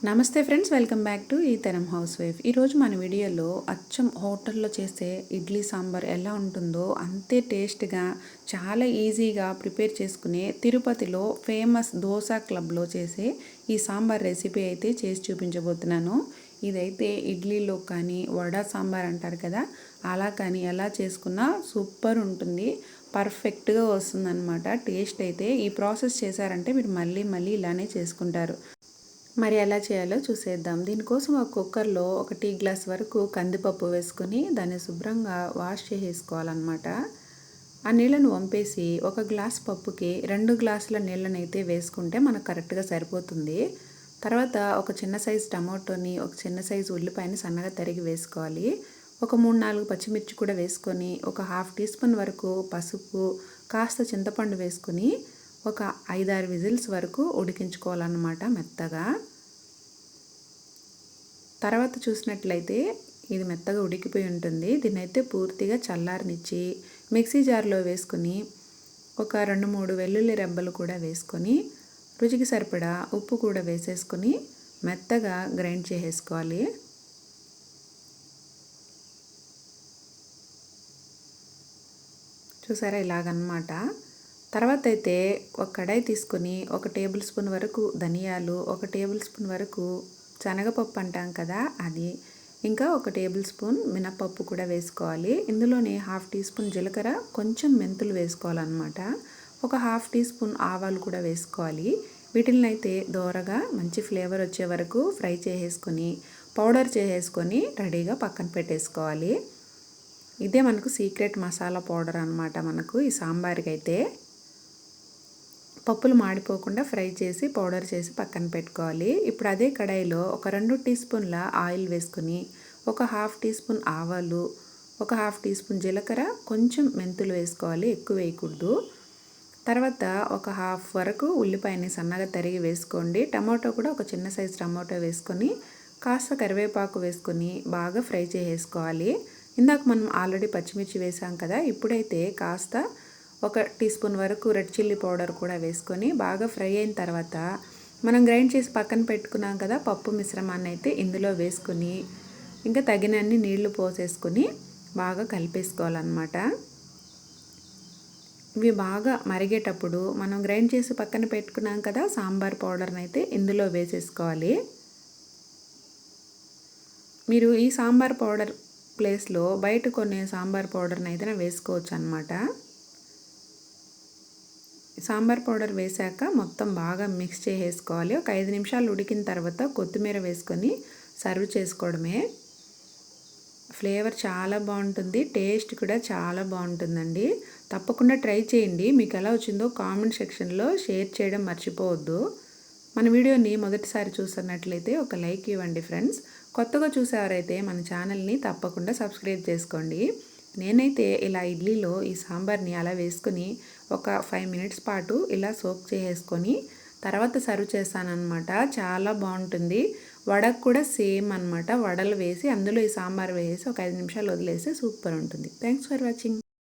నమస్తే friends, welcome back to ఈ తరం హౌస్ వైఫ్. ఈరోజు మన వీడియోలో అచ్చం హోటల్లో చేసే ఇడ్లీ సాంబార్ ఎలా ఉంటుందో అంతే టేస్ట్గా చాలా ఈజీగా ప్రిపేర్ చేసుకునే తిరుపతిలో ఫేమస్ దోశ క్లబ్లో చేసే ఈ సాంబార్ రెసిపీ అయితే చేసి చూపించబోతున్నాను. ఇదైతే ఇడ్లీలో కానీ వడ సాంబార్ అంటారు కదా, అలా కానీ ఎలా చేసుకున్నా సూపర్ ఉంటుంది, పర్ఫెక్ట్గా వస్తుందన్నమాట. టేస్ట్ అయితే ఈ ప్రాసెస్ చేశారంటే మీరు మళ్ళీ మళ్ళీ ఇలానే చేసుకుంటారు. మరి ఎలా చేయాలో చూసేద్దాం. దీనికోసం ఒక కుక్కర్లో ఒక టీ గ్లాస్ వరకు కందిపప్పు వేసుకొని దాన్ని శుభ్రంగా వాష్ చేసేసుకోవాలన్నమాట. ఆ నీళ్ళను వంపేసి ఒక గ్లాస్ పప్పుకి 2 గ్లాసుల నీళ్ళనైతే వేసుకుంటే మనకు కరెక్ట్గా సరిపోతుంది. తర్వాత ఒక చిన్న సైజు టమాటోని, ఒక చిన్న సైజు ఉల్లిపాయని సన్నగా తరిగి వేసుకోవాలి. ఒక 3-4 పచ్చిమిర్చి కూడా వేసుకొని, ఒక 1/2 టీ స్పూన్ వరకు పసుపు, కాస్త చింతపండు వేసుకొని ఒక 5-6 విజిల్స్ వరకు ఉడికించుకోవాలన్నమాట మెత్తగా. తర్వాత చూసినట్లయితే ఇది మెత్తగా ఉడికిపోయి ఉంటుంది. దీన్నైతే పూర్తిగా చల్లారనిచ్చి మిక్సీ జార్లో వేసుకొని ఒక 2-3 వెల్లుల్లి రెబ్బలు కూడా వేసుకొని రుచికి సరిపడా ఉప్పు కూడా వేసేసుకొని మెత్తగా గ్రైండ్ చేసేసుకోవాలి. చూసారా, ఇలాగన్నమాట. తర్వాత అయితే ఒక కడాయి తీసుకొని 1 టేబుల్ స్పూన్ వరకు ధనియాలు, 1 టేబుల్ స్పూన్ వరకు శనగపప్పు అంటాం కదా అది, ఇంకా 1 టేబుల్ స్పూన్ మినపప్పు కూడా వేసుకోవాలి. ఇందులోనే 1/2 టీ స్పూన్ జీలకర్ర, కొంచెం మెంతులు వేసుకోవాలన్నమాట. ఒక 1/2 టీ స్పూన్ ఆవాలు కూడా వేసుకోవాలి. వీటిని అయితే దోరగా మంచి ఫ్లేవర్ వచ్చే వరకు ఫ్రై చేసేసుకొని పౌడర్ చేసేసుకొని రెడీగా పక్కన పెట్టేసుకోవాలి. ఇదే మనకు సీక్రెట్ మసాలా పౌడర్ అన్నమాట. మనకు ఈ సాంబార్కి అయితే పప్పులు మాడిపోకుండా ఫ్రై చేసి పౌడర్ చేసి పక్కన పెట్టుకోవాలి. ఇప్పుడు అదే కడాయిలో ఒక 2 టీ స్పూన్ల ఆయిల్ వేసుకొని ఒక 1/2 టీ స్పూన్ ఆవాలు, ఒక 1/2 టీ స్పూన్ జీలకర్ర, కొంచెం మెంతులు వేసుకోవాలి, ఎక్కువ వేయకూడదు. తర్వాత ఒక 1/2 వరకు ఉల్లిపాయని సన్నగా తరిగి వేసుకోండి. టమాటో కూడా ఒక చిన్న సైజు టమాటో వేసుకొని కాస్త కరివేపాకు వేసుకొని బాగా ఫ్రై చేసేసుకోవాలి. ఇందాక మనం ఆల్రెడీ పచ్చిమిర్చి వేసాం కదా, ఇప్పుడైతే కాస్త 1 టీ స్పూన్ వరకు రెడ్ చిల్లీ పౌడర్ కూడా వేసుకొని బాగా ఫ్రై అయిన తర్వాత మనం గ్రైండ్ చేసి పక్కన పెట్టుకున్నాం కదా పప్పు మిశ్రమాన్ని అయితే ఇందులో వేసుకొని ఇంకా తగినన్ని నీళ్లు పోసేసుకొని బాగా కలిపేసుకోవాలన్నమాట. ఇవి బాగా మరిగేటప్పుడు మనం గ్రైండ్ చేసి పక్కన పెట్టుకున్నాం కదా సాంబార్ పౌడర్ని అయితే ఇందులో వేసేసుకోవాలి. మీరు ఈ సాంబార్ పౌడర్ ప్లేస్లో బయట కొనే సాంబార్ పౌడర్ని అయితే వేసుకోవచ్చు అన్నమాట. సాంబార్ పౌడర్ వేసాక మొత్తం బాగా మిక్స్ చేసేసుకోవాలి. ఒక 5 నిమిషాలు ఉడికిన తర్వాత కొత్తిమీర వేసుకొని సర్వ్ చేసుకోవడమే. ఫ్లేవర్ చాలా బాగుంటుంది, టేస్ట్ కూడా చాలా బాగుంటుందండి. తప్పకుండా ట్రై చేయండి. మీకు ఎలా వచ్చిందో కామెంట్ సెక్షన్లో షేర్ చేయడం మర్చిపోవద్దు. మన వీడియోని మొదటిసారి చూస్తున్నట్లయితే ఒక లైక్ ఇవ్వండి ఫ్రెండ్స్. కొత్తగా చూసేవారైతే మన ఛానల్ని తప్పకుండా సబ్స్క్రైబ్ చేసుకోండి. నేనైతే ఇలా ఇడ్లీలో ఈ సాంబార్ని అలా వేసుకొని ఒక 5 మినిట్స్ పాటు ఇలా సోక్ చేసేసుకొని తర్వాత సర్వ్ చేస్తానన్నమాట. చాలా బాగుంటుంది. వడకు కూడా సేమ్ అన్నమాట. వడలు వేసి అందులో ఈ సాంబార్ వేసి ఒక 5 నిమిషాలు వదిలేస్తే సూపర్ ఉంటుంది. Thanks for watching.